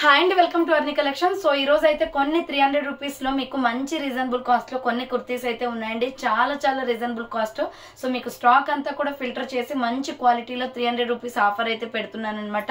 Hi అండి, welcome to అర్ని collection. So ఈ రోజు అయితే కొన్ని 300 రూపీస్ లో మీకు మంచి రీజనబుల్ కాస్ట్ లో కొన్ని కుర్తీస్ అయితే ఉన్నాయండి. చాలా రీజనబుల్ కాస్ట్. సో మీకు స్టాక్ అంతా కూడా ఫిల్టర్ చేసి మంచి క్వాలిటీలో 300 రూపీస్ ఆఫర్ అయితే పెడుతున్నాను అనమాట.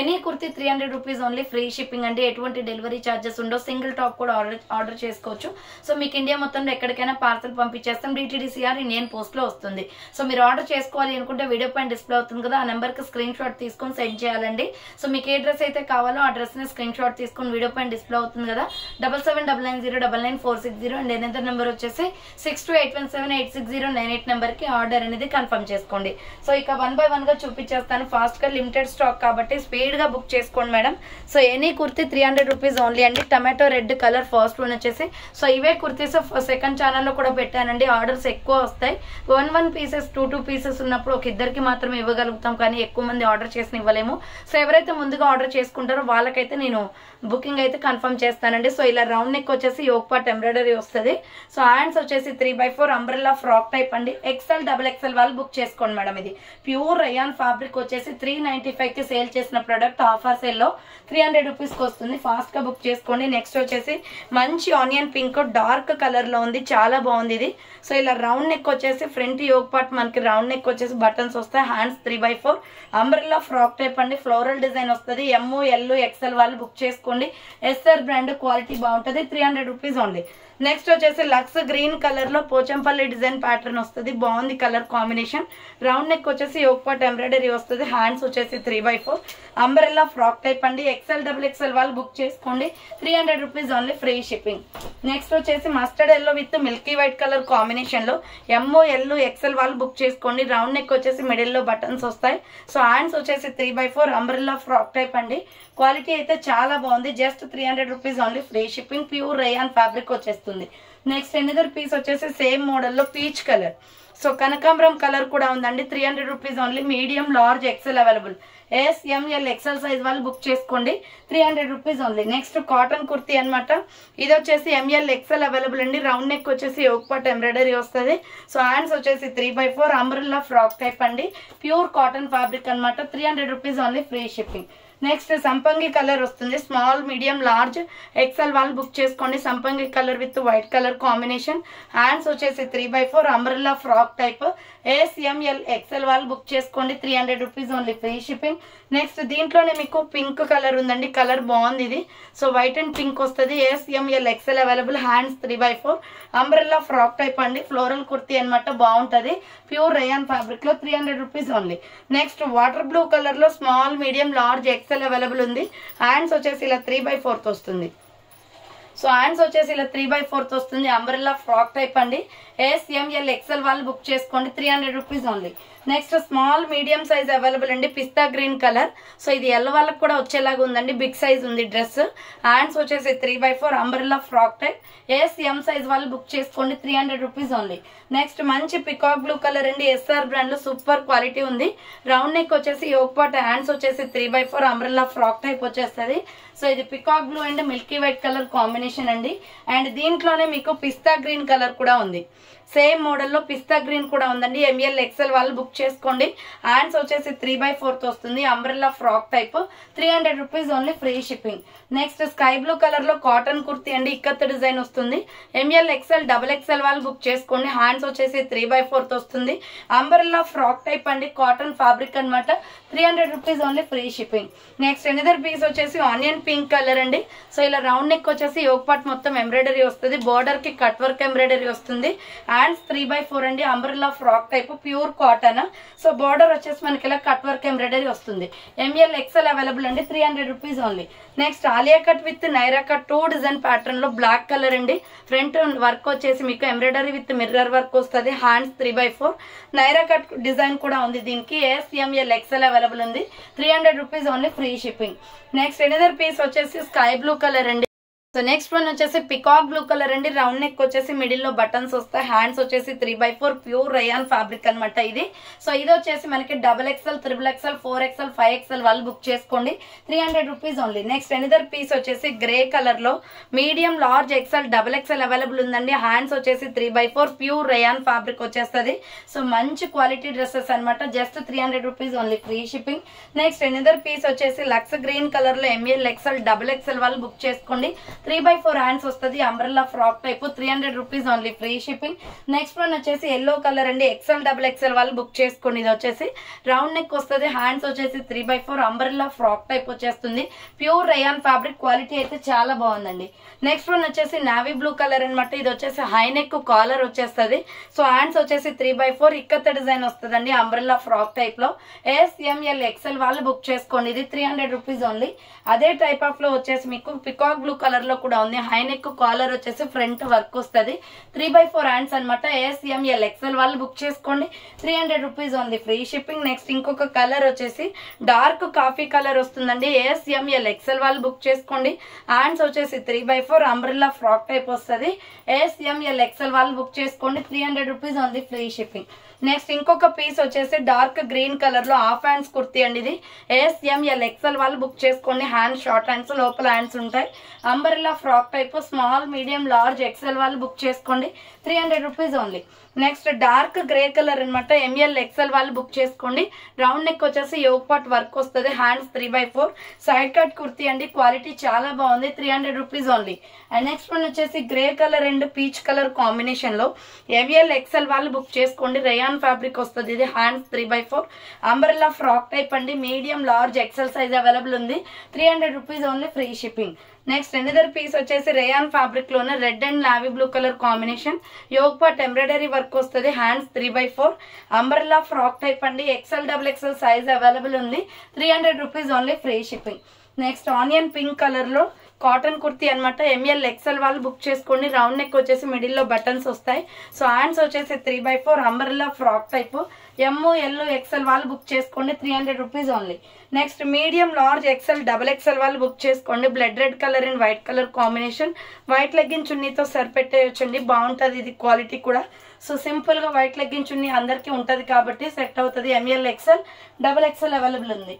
Any kurti 300 rupees only, free shipping అండి. ఎటువంటి డెలివరీ ఛార్జెస్ ఉండవు. సింగిల్ టాప్ కూడా ఆర్డర్ చేసుకోవచ్చు. సో మీకు ఇండియా మొత్తంలో ఎక్కడికైనా పార్సల్ పంపించేస్తాం. DTDCR ఇండియన్ పోస్ట్ లో వస్తుంది. సో మీరు ఆర్డర్ చేసుకోవాలి అనుకుంటే వీడియో పైన డిస్ప్లే అవుతుంది కదా, ఆ నెంబర్ కి స్క్రీన్ షాట్ తీసుకొని సెండ్ చేయాలండి. సో మీకు ఏ డ్రెస్ అయితే కావాలో ఆ డ్రెస్ స్క్రీన్ షాట్ తీసుకుని వీడియో పైన డిస్ప్లే అవుతుంది కదా, 7799099460 అండ్ ఎనదర్ నెంబర్ వచ్చేసి 6281786098 నెంబర్ కి ఆర్డర్ అనేది కన్ఫర్మ్ చేసుకోండి. సో ఇక 1 by 1 గా చూపించేస్తాను ఫాస్ట్ గా. లిమిటెడ్ స్టాక్ కాబట్టి స్పీడ్ గా బుక్ చేసుకోండి madam. So any kurti 300 rupees only అండి. Tomato red colour first one వచ్చేసి, సో ఇవే కుర్తీస్ సెకండ్ ఛానల్లో కూడా పెట్టానండి. ఆర్డర్స్ ఎక్కువ వస్తాయి. 1 పీసెస్ 2 పీసెస్ ఉన్నప్పుడు ఒక ఇద్దరికి మాత్రమే ఇవ్వగలుగుతాం, కానీ ఎక్కువ మంది ఆర్డర్ చేసి ఇవ్వలేము. సో ఎవరైతే ముందుగా ఆర్డర్ చేసుకుంటారో వాళ్ళకైతే నేను బుకింగ్ అయితే కన్ఫర్మ్ చేస్తానండి. సో ఇలా రౌండ్ నెక్ వచ్చేసి యోక్ పార్ట్ ఎంబ్రాయిడరీ వస్తుంది. సో హ్యాండ్స్ వచ్చేసి 3x4 అంబ్రెల్లా ఫ్రాక్ టైప్ అండి. XL XXL వాళ్ళు బుక్ చేసుకోండి మేడం. ఇది ప్యూర్ రయాన్ ఫ్యాబ్రిక్ వచ్చేసి 395 కి సేల్ చేసిన ప్రొడక్ట్ ఆఫర్ సేల్ లో 300 రూపీస్ కి వస్తుంది. ఫాస్ట్ గా బుక్ చేసుకోండి. నెక్స్ట్ వచ్చేసి మంచి ఆనియన్ పింక్ డార్క్ కలర్ లో ఉంది, చాలా బాగుంది ఇది. సో ఇలా రౌండ్ నెక్ వచ్చేసి ఫ్రంట్ యోక్ పార్ట్ మనకి రౌండ్ నెక్ వచ్చేసి బటన్స్ వస్తాయి. Hands 3x4 umbrella frock type అండి. ఫ్లోరల్ డిజైన్ వస్తుంది. ML XL వాళ్ళు బుక్ చేసుకోండి. SR బ్రాండ్, క్వాలిటీ బాగుంటుంది. 300 రూపీస్ ఓన్లీ. నెక్స్ట్ వచ్చేసి లక్స్ గ్రీన్ కలర్ లో పోచంపల్లి డిజైన్ ప్యాటర్న్ వస్తుంది. బాగుంది కలర్ కాంబినేషన్. రౌండ్ నెక్ వచ్చేసి యోక్ పార్ట్ ఎంబ్రాయిడరీ వస్తుంది. హ్యాండ్స్ వచ్చేసి 3x4 అంబ్రెల్లా ఫ్రాక్ టైప్ అండి. XL XXL వాళ్ళు బుక్ చేసుకోండి. 300 rupees only, free shipping. Next వచ్చేసి mustard yellow with milky white colour combination లో ML XL వాళ్ళు బుక్ చేసుకోండి. రౌండ్ నెక్ వచ్చేసి మిడిల్ లో బటన్స్ వస్తాయి. సో హ్యాండ్స్ వచ్చేసి 3x4 అంబ్రెల్లా ఫ్రాక్ టైప్ అండి. క్వాలిటీ అయితే చాలా బాగుంది. Just 300 rupees only, free shipping. Pure rayon fabric వచ్చేస్తుంది. నెక్స్ట్ ఎనదర్ పీస్ వచ్చేసి సేమ్ మోడల్లో పీచ్ కలర్. సో కనకాంబరం కలర్ కూడా ఉందండి. 300 rupees only. Medium large XL available. SML XL size వాళ్ళు బుక్ చేసుకోండి. 300 rupees only. Next cotton kurti అనమాట. ఇది వచ్చేసి ML XL అవైలబుల్ అండి. రౌండ్ నెక్ వచ్చేసి యోక్ పార్ట్ ఎంబ్రాయిడరీ వస్తుంది. సో హ్యాండ్స్ వచ్చేసి 3x4 అంబ్రెల్లా ఫ్రాక్ టైప్ అండి. ప్యూర్ కాటన్ ఫ్యాబ్రిక్ అనమాట. 300 rupees only, free shipping. Next సంపంగి కలర్ వస్తుంది. స్మాల్ మీడియం లార్జ్ XL వాళ్ళు బుక్ చేసుకోండి. సంపంగి colour with white colour combination. Hands వచ్చేసి 3x4 umbrella frock type. SML XL వాళ్ళు బుక్ చేసుకోండి. 300 rupees only, free shipping. Next దీంట్లోనే మీకు పింక్ కలర్ ఉందండి. కలర్ బాగుంది ఇది. సో వైట్ అండ్ పింక్ వస్తుంది. SML XL available. Hands 3x4 umbrella frock type అండి. ఫ్లోరల్ కుర్తీ అనమాట, బాగుంటుంది. ప్యూర్ రేయాన్ ఫ్యాబ్రిక్ లో 300 rupees only. Next water blue colour లో small medium large XL available ఉంది. హ్యాండ్స్ వచ్చేసి ఇలా 3x4 వస్తుంది. సో హ్యాండ్స్ వచ్చేసి ఇలా 3x4 వస్తుంది. అంబ్రెల్లా ఫ్రాక్ టైప్ అండి. SML XL వాళ్ళు బుక్ చేసుకోండి. 300 rupees only. Next small medium size available అండి. పిస్తా గ్రీన్ కలర్. సో ఇది ఎల్లో వాళ్ళకి కూడా వచ్చేలాగా ఉందండి. బిగ్ సైజ్ ఉంది డ్రెస్. హ్యాండ్స్ వచ్చేసి 3x4 umbrella frock type. SM size వాళ్ళు బుక్ చేసుకోండి. 300 రూపీస్ ఓన్లీ. నెక్స్ట్ మంచి పికాక్ బ్లూ కలర్ అండి. SR బ్రాండ్ లో సూపర్ క్వాలిటీ ఉంది. రౌండ్ నెక్ వచ్చేసి యోక్ పార్ట్. హ్యాండ్స్ వచ్చేసి 3x4 అంబ్రెల్లా ఫ్రాక్ టైప్ వచ్చేస్తుంది. సో ఇది peacock blue and Milky white colour combination అండి. అండ్ దీంట్లోనే మీకు పిస్తా గ్రీన్ కలర్ కూడా ఉంది. సేమ్ మోడల్లో పిస్తా గ్రీన్ కూడా ఉందండి. ML XL వాళ్ళు బుక్ చేసుకోండి. హ్యాండ్స్ వచ్చేసి 3x4 వస్తుంది. Umbrella frock type. 300 rupees only, free shipping. Next sky blue colour లో కాటన్ కుర్తీ అండి. ఇక్కత్ డిజైన్ వస్తుంది. ML XL XXL వాళ్ళు బుక్ చేసుకోండి. హ్యాండ్స్ వచ్చేసి 3x4 వస్తుంది. అంబ్రెల్లా ఫ్రాక్ టైప్ అండి. కాటన్ ఫ్యాబ్రిక్ అనమాట. 300 rupees only, free shipping. Next another piece వచ్చేసి ఆనియన్ పింక్ కలర్ అండి. సో ఇలా రౌండ్ నెక్ వచ్చేసి యోక్ పార్ట్ మొత్తం ఎంబ్రాయిడరీ వస్తుంది. బోర్డర్ కి కట్ వర్క్ ఎంబ్రాయిడరీ వస్తుంది. హ్యాండ్స్ 3x4 అండి. Umbrella frock type, pure cotton. So border వచ్చేసి మనకి ఇలా కట్ వర్క్ ఎంబ్రాయిడరీ వస్తుంది. ML XL అవైలబుల్ అండి. 300 rupees only. Next Alia cut with Naira cut 2 design pattern లో బ్లాక్ కలర్ అండి. ఫ్రంట్ వర్క్ వచ్చేసి మీకు ఎంబ్రాయిడరీ విత్ మిర్రర్ వర్క్ వస్తుంది. Hands 3x4 Naira cut design కూడా ఉంది. దీనికి SML XL అవైలబుల్ ఉంది. 300 rupees only, free shipping. Next another piece వచ్చేసి స్కై బ్లూ కలర్ అండి. సో నెక్స్ట్ వన్ వచ్చేసి పికాక్ బ్లూ కలర్ అండి. రౌండ్ నెక్ వచ్చేసి మిడిల్ లో బటన్స్ వస్తాయి. హ్యాండ్స్ వచ్చేసి 3/4 ప్యూర్ రయాన్ ఫ్యాబ్రిక్ అనమాట ఇది. సో ఇది వచ్చేసి మనకి XXL, XXL, 4XL, 5XL వాళ్ళు బుక్ చేసుకోండి. 300 rupees only. Next another piece వచ్చేసి గ్రే కలర్ లో medium, large, XL, XXL available ఉందండి. హ్యాండ్స్ వచ్చేసి 3/4 ప్యూర్ రయాన్ ఫ్యాబ్రిక్ వచ్చేస్తుంది. సో మంచి క్వాలిటీ డ్రెస్సెస్ అనమాట. Just 300 rupees only, free shipping. Next another piece వచ్చేసి లక్స్ గ్రీన్ కలర్ లో ML, XL, XXL వాళ్ళు బుక్ చేసుకోండి. 3/4 హ్యాండ్స్ వస్తుంది. Umbrella frock type, 300 rupees only, free shipping. Next one వచ్చేసి yellow colour అండి. XL, XXL వాళ్ళు book చేసుకోండి. ఇది వచ్చేసి రౌండ్ నెక్ వస్తుంది. హ్యాండ్స్ వచ్చేసి 3/4 అంబ్రెల్లా ఫ్రాక్ టైప్ వచ్చేస్తుంది. ప్యూర్ రయాన్ ఫ్యాబ్రిక్, క్వాలిటీ అయితే చాలా బాగుందండి. నెక్స్ట్ వన్ వచ్చేసి నావీ బ్లూ కలర్ అనమాట. ఇది వచ్చేసి హై నెక్ కాలర్ వచ్చేస్తుంది. సో హ్యాండ్స్ వచ్చేసి 3/4 ఇక్కత్త డిజైన్ వస్తుందండి అంబ్రెల్లా ఫ్రాక్ టైప్ లో. SML, XL వాళ్ళు బుక్ చేసుకోండి. ఇది 300 రూపీస్ ఓన్లీ. అదే టైప్ ఆఫ్ లో వచ్చేసి మీకు పికాక్ బ్లూ కలర్ లో కూడా ఉంది. హై నెక్ కాలర్ వచ్చేసి ఫ్రంట్ వర్క్ వస్తుంది. 3/4 హ్యాండ్స్ అనమాట. SML, XL వాళ్ళు బుక్ చేసుకోండి. 300 rupees only, free shipping. Next ఇంకొక కలర్ వచ్చేసి డార్క్ కాఫీ కలర్ వస్తుందండి. SML, XL వాళ్ళు బుక్ చేసుకోండి. హ్యాండ్స్ వచ్చేసి 3/4 అంబ్రెల్లా ఫ్రాక్ టైప్ వస్తుంది. SML, XL వాళ్ళు బుక్ చేసుకోండి. 300 rupees only, free shipping. Next ఇంకొక పీస్ వచ్చేసి డార్క్ గ్రీన్ కలర్ లో హాఫ్ హ్యాండ్స్ కుర్తీ అండి. ఇది SML, XL వాళ్ళు బుక్ చేసుకోండి. హ్యాండ్స్ షార్ట్ హ్యాండ్స్, లోపల హ్యాండ్స్ ఉంటాయి. Umbrella frock type, small, medium, large, XL వాళ్ళు బుక్ చేసుకోండి. 300 rupees only. Next dark grey colour అనమాట. ML, XL వాళ్ళు బుక్ చేసుకోండి. రౌండ్ నెక్ వచ్చేసి యోక్ పార్ట్ వర్క్ వస్తుంది. హ్యాండ్స్ 3/4 సైడ్ కట్ కుర్తీ అండి. క్వాలిటీ చాలా బాగుంది. 300 rupees only. And next one వచ్చేసి grey colour and peach colour combination లో ML, XL వాళ్ళు బుక్ చేసుకోండి. రయాన్ ఫ్యాబ్రిక్ వస్తుంది. ఇది హ్యాండ్స్ 3/4 అంబ్రెల్లా ఫ్రాక్ టైప్ అండి. Medium, large, XL size available ఉంది. 300 rupees only, free shipping. Next another piece వచ్చేసి rayon fabric లోనే red and navy blue colour combination. Yog part embroidery work వస్తుంది. Hands 3/4 umbrella frock type అండి. XL, XXL size available ఉంది. 300 rupees only, free shipping. Next onion pink colour లో cotton kurti అనమాట. ML, XL వాళ్ళు book చేసుకోండి. Round neck వచ్చేసి middle లో buttons వస్తాయి. సో హ్యాండ్స్ వచ్చేసి 3/4 umbrella frock type. ML, XL వాళ్ళు బుక్ చేసుకోండి. 300 rupees only. Next medium, large, XL, XXL వాళ్ళు బుక్ చేసుకోండి. Blood red colour and white colour combination. White legging చున్నీతో సరిపెట్టేయచ్చండి. బాగుంటుంది ఇది క్వాలిటీ కూడా. సో సింపుల్ గా వైట్ లెగ్గిన్ చున్నీ అందరికీ ఉంటది కాబట్టి సెట్ అవుతుంది. ML, XL, XXL అవైలబుల్ ఉంది.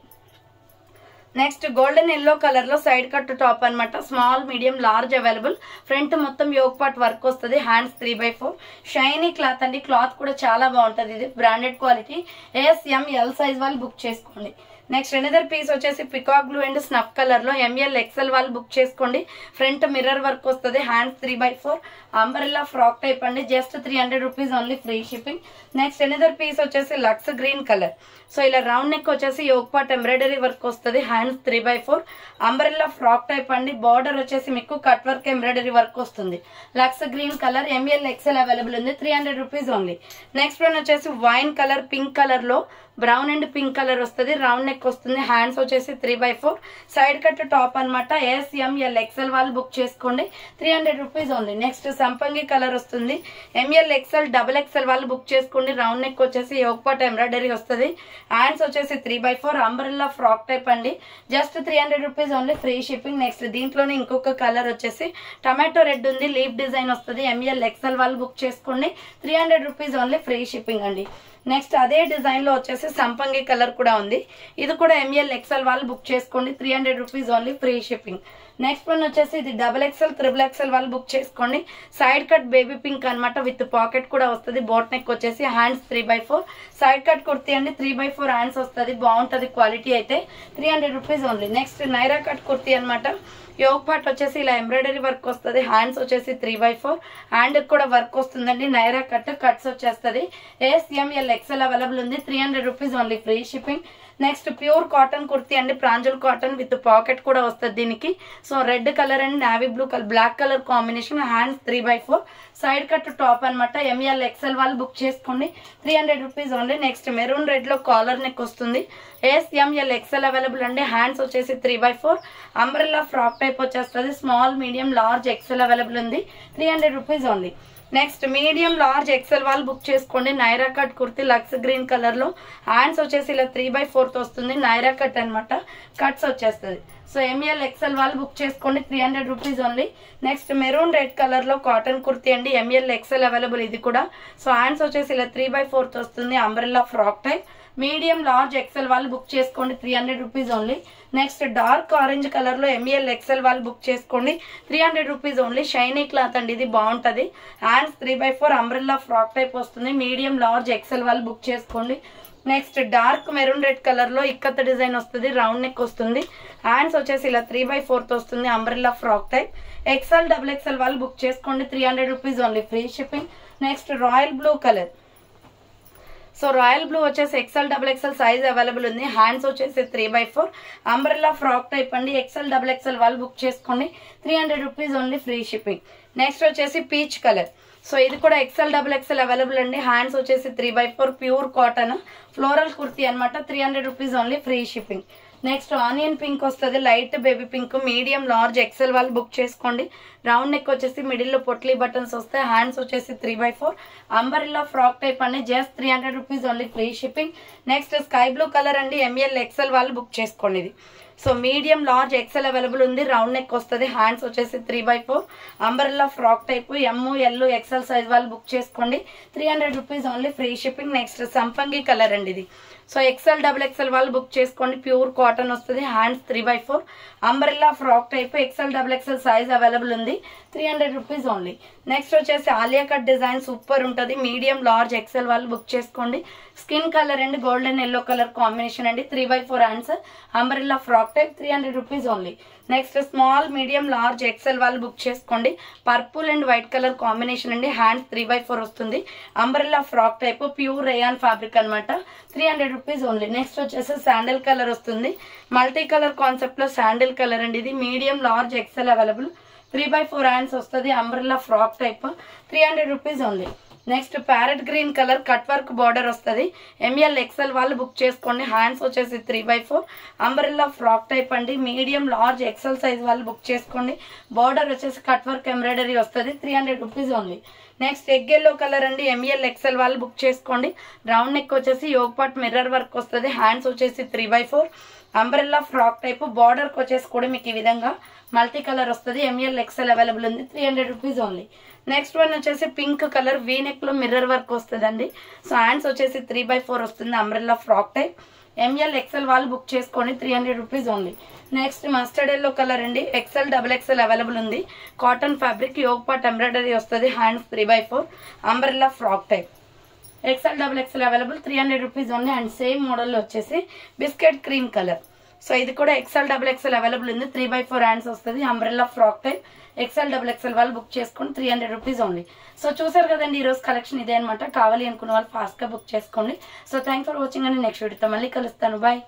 నెక్స్ట్ గోల్డెన్ ఎల్లో కలర్ లో సైడ్ కట్ టాప్ అనమాట. Small, medium, large available. Front మొత్తం యోక్ పార్ట్ వర్క్ వస్తుంది. హ్యాండ్స్ 3/4 షైనీ క్లాత్ అండి. క్లాత్ కూడా చాలా బాగుంటది. ఇది బ్రాండెడ్ క్వాలిటీ. SML సైజ్ వాళ్ళు బుక్ చేసుకోండి. నెక్స్ట్ ఎనదర్ పీస్ వచ్చేసి peacock blue and snuff colour లో ML, XL వాళ్ళు బుక్ చేసుకోండి. ఫ్రంట్ మిర్రర్ వర్క్ వస్తుంది. హ్యాండ్స్ 3/4 అంబ్రెల్లా ఫ్రాక్ టైప్ అండి. Just 300 rupees only, free shipping. Next another piece వచ్చేసి lux green colour. So ఇలా round neck వచ్చేసి yoke part embroidery work వస్తుంది. Hands 3/4 umbrella frock type అండి. Border వచ్చేసి మీకు కట్ వర్క్ ఎంబ్రాయిడరీ వర్క్ వస్తుంది. Lux green colour. ML, XL available ఉంది. 300 rupees only. Next one వచ్చేసి వైన్ కలర్ పింక్ కలర్ లో బ్రౌన్ అండ్ పింక్ కలర్ వస్తుంది. Round neck వస్తుంది. హ్యాండ్స్ వచ్చేసి 3/4 సైడ్ కట్ టాప్ అనమాట. SML, XL వాళ్ళు బుక్ చేసుకోండి. 300 రూపీస్ ఓన్లీ. నెక్స్ట్ సంపంగి కలర్ వస్తుంది. ML, XL, XXL వాళ్ళు బుక్ చేసుకోండి. రౌండ్ నెక్ వచ్చేసి యోక్ పార్ట్ ఎంబ్రాయిడరీ వస్తుంది. హ్యాండ్స్ వచ్చేసి 3/4 అంబ్రెల్లా ఫ్రాక్ టైప్ అండి. Just 300 rupees only, free shipping. Next దీంట్లోనే ఇంకొక కలర్ వచ్చేసి టమాటో రెడ్ ఉంది. లీఫ్ డిజైన్ వస్తుంది. ML, XL వాళ్ళు బుక్ చేసుకోండి. 300 రూపీస్ ఓన్లీ, ఫ్రీ షిప్పింగ్ అండి. నెక్స్ట్ అదే డిజైన్ లో వచ్చేసి సంపంగి కలర్ కూడా ఉంది. ఇది కూడా ML, XL వాళ్ళు బుక్ చేసుకోండి. 300 rupees only, free shipping. Next one వచ్చేసి ఇది XXL, XXL వాళ్ళు బుక్ చేసుకోండి. సైడ్ కట్ బేబీ పింక్ అనమాట. విత్ పాకెట్ కూడా వస్తుంది. బోట్ నెక్ వచ్చేసి హ్యాండ్స్ 3/4 సైడ్ కట్ కుర్తీ అండి. 3/4 హ్యాండ్స్ వస్తుంది. బాగుంటది క్వాలిటీ అయితే. 300 rupees only. Next Naira cut kurti అనమాట. యోక్ పార్ట్ వచ్చేసి ఇలా ఎంబ్రాయిడరీ వర్క్ వస్తుంది. హ్యాండ్స్ వచ్చేసి 3/4 హ్యాండ్ కూడా వర్క్ వస్తుందండి. నైరా కట్స్ వచ్చేస్తుంది. SML, XL అవైలబుల్ ఉంది. 300 rupees only, free shipping. Next pure cotton kurti అండి. ప్రాంజల్ కాటన్ విత్ పాకెట్ కూడా వస్తుంది దీనికి. So red colour and navy blue colour, black colour combination. Hands 3/4 side cut top అనమాట. ML, XL వాళ్ళు book చేసుకోండి. 300 rupees only. Next maroon red లో collar neck వస్తుంది. SML, XL available అండి. హ్యాండ్స్ వచ్చేసి 3/4 అంబ్రెల్లా ఫ్రాక్ టైప్ వచ్చేస్తుంది. Small, medium, large, XL available ఉంది. 300 rupees only. Next medium large XL వాళ్ళు బుక్ చేసుకోండి. Naira cut kurti lux green colour లో హ్యాండ్స్ వచ్చేసి ఇలా 3/4 వస్తుంది. నైరా కట్ అనమాట, కట్స్ వచ్చేస్తుంది. సో ఎంఎల్ ఎక్సెల్ వాళ్ళు బుక్ చేసుకోండి, 300 rupees only. Next maroon red colour లో కాటన్ కుర్తి అండి, ఎంఎల్ ఎక్సెల్ అవైలబుల్ ఇది కూడా. సో హ్యాండ్స్ వచ్చేసి ఇలా 3/4 వస్తుంది, umbrella frock type. Medium large XL వాళ్ళు బుక్ చేసుకోండి, 300 rupees only. Next dark orange colour లో ఎంఎల్ ఎక్సెల్ వాళ్ళు బుక్ చేసుకోండి, 300 రూపీస్ ఓన్లీ. షైనీ క్లాత్ అండి, ఇది బాగుంటది. హ్యాండ్స్ 3/4 అంబ్రెల్లా ఫ్రాక్ టైప్ వస్తుంది. మీడియం లార్జ్ ఎక్సెల్ వాళ్ళు బుక్ చేసుకోండి. Next dark maroon red colour లో ఇక్కత్ డిజైన్ వస్తుంది, రౌండ్ నెక్ వస్తుంది. హ్యాండ్స్ వచ్చేసి ఇలా 3/4 వస్తుంది, umbrella frock type. XL double XL వాళ్ళు బుక్ చేసుకోండి, 300 rupees only, free shipping. Next royal blue colour. So royal blue వచ్చేసి XL double XL size available ఉంది. హ్యాండ్స్ వచ్చేసి 3/4 అంబ్రెల్లా ఫ్రాక్ టైప్ అండి. ఎక్సెల్ డబుల్ ఎక్సెల్ వాళ్ళు బుక్ చేసుకోండి, 300 rupees only, free shipping. Next వచ్చేసి peach colour. So ఇది కూడా XL double XL available అండి. హ్యాండ్స్ వచ్చేసి 3/4 ప్యూర్ కాటన్ ఫ్లోరల్ కుర్తీ అనమాట, 300 rupees only, free shipping. Next onion pink వస్తుంది, light baby pink. Medium large XL వాళ్ళు బుక్ చేసుకోండి. రౌండ్ నెక్ వచ్చేసి మిడిల్ లో పొట్లీ బటన్స్ వస్తాయి. హ్యాండ్స్ వచ్చేసి 3/4 అంబరిల్లా ఫ్రాక్ టైప్ అండి, just 300 rupees only, free shipping. Next sky blue colour అండి, ML XL వాళ్ళు బుక్ చేసుకోండి ఇది. So medium large XL available ఉంది, రౌండ్ నెక్ వస్తుంది. హ్యాండ్స్ వచ్చేసి 3/4 umbrella frock type. L XL size వాళ్ళు బుక్ చేసుకోండి, 300 rupees only, free shipping. Next సంపంగి కలర్ అండి ఇది. సో ఎక్సెల్ డబుల్ ఎక్సెల్ వాళ్ళు బుక్ చేసుకోండి, ప్యూర్ కాటన్ వస్తుంది. Hands 3/4 umbrella frock type. XL double XL size available ఉంది, 300 రూపీస్ ఓన్లీ. నెక్స్ట్ వచ్చేసి ఆలియా కట్ డిజైన్ సూపర్ ఉంటుంది. మీడియం లార్జ్ ఎక్సెల్ వాళ్ళు బుక్ చేసుకోండి. స్కిన్ కలర్ అండి, గోల్డెన్ ఎల్లో కలర్ కాంబినేషన్ అండి, 3/4 hands umbrella frock type, 300 rupees only. Next small medium large XL వాళ్ళు book చేసుకోండి. Purple and white colour combination అండి. Hands 3/4 వస్తుంది, umbrella frock type, pure rayon fabric అనమాట, 300 rupees only. Next వచ్చేసి sandal colour వస్తుంది, multi colour concept లో sandal colour అండి ఇది. Medium large XL available, 3/4 hands వస్తుంది, umbrella frock type, 300 rupees only. Next parrot green colour cut work border వస్తుంది. M L XL వాళ్ళు book చేసుకోండి. హ్యాండ్స్ వచ్చేసి 3/4 అంబ్రెల్లా ఫ్రాక్ టైప్ అండి. మీడియం లార్జ్ ఎక్సెల్ సైజ్ వాళ్ళు బుక్ చేసుకోండి. బార్డర్ వచ్చేసి కట్ వర్క్ ఎంబ్రాయిడరీ వస్తుంది, 300 rupees only. Next egg yellow colour అండి, ఎంఎల్ ఎక్సెల్ వాళ్ళు బుక్ చేసుకోండి. రౌండ్ నెక్ వచ్చేసి యోగ్ పార్ట్ మిర్రర్ వర్క్ వస్తుంది. హ్యాండ్స్ వచ్చేసి 3/4 అంబ్రెల్లా ఫ్రాక్ టైప్. బార్డర్ వచ్చేసి కూడా మీకు ఈ విధంగా మల్టీ కలర్ వస్తుంది. ఎంఎల్ ఎక్సెల్ అవైలబుల్ ఉంది, 300 రూపీస్ ఓన్లీ. నెక్స్ట్ వన్ వచ్చేసి పింక్ కలర్, వీ నెక్ లో మిర్రర్ వర్క్ వస్తుందండి. సో హ్యాండ్స్ వచ్చేసి 3/4 వస్తుంది, umbrella frock type. M L XL వాళ్ళు బుక్ చేసుకోండి, 300 rupees only. Next mustard yellow colour అండి, ఎక్సెల్ డబుల్ ఎక్సెల్ అవైలబుల్ ఉంది. Cotton fabric, yoke part embroidery వస్తుంది. Hands 3/4 umbrella frock type. XL double XL available, 300 rupees only. And same model వచ్చేసి biscuit cream colour. So ఇది కూడా XL double XL available ఉంది, 3/4 hands వస్తుంది, umbrella frock type. XL double XL వాళ్ళు book చేసుకుని 300 rupees only. So చూసారు కదండి, ఈ రోజు కలెక్షన్ ఇదే అనమాట. కావాలి అనుకున్న వాళ్ళు ఫాస్ట్ గా బుక్ చేసుకోండి. సో థ్యాంక్స్ ఫర్ వాచింగ్ అండి. నెక్స్ట్ వీడియోతో మళ్ళీ కలుస్తాను, బాయ్.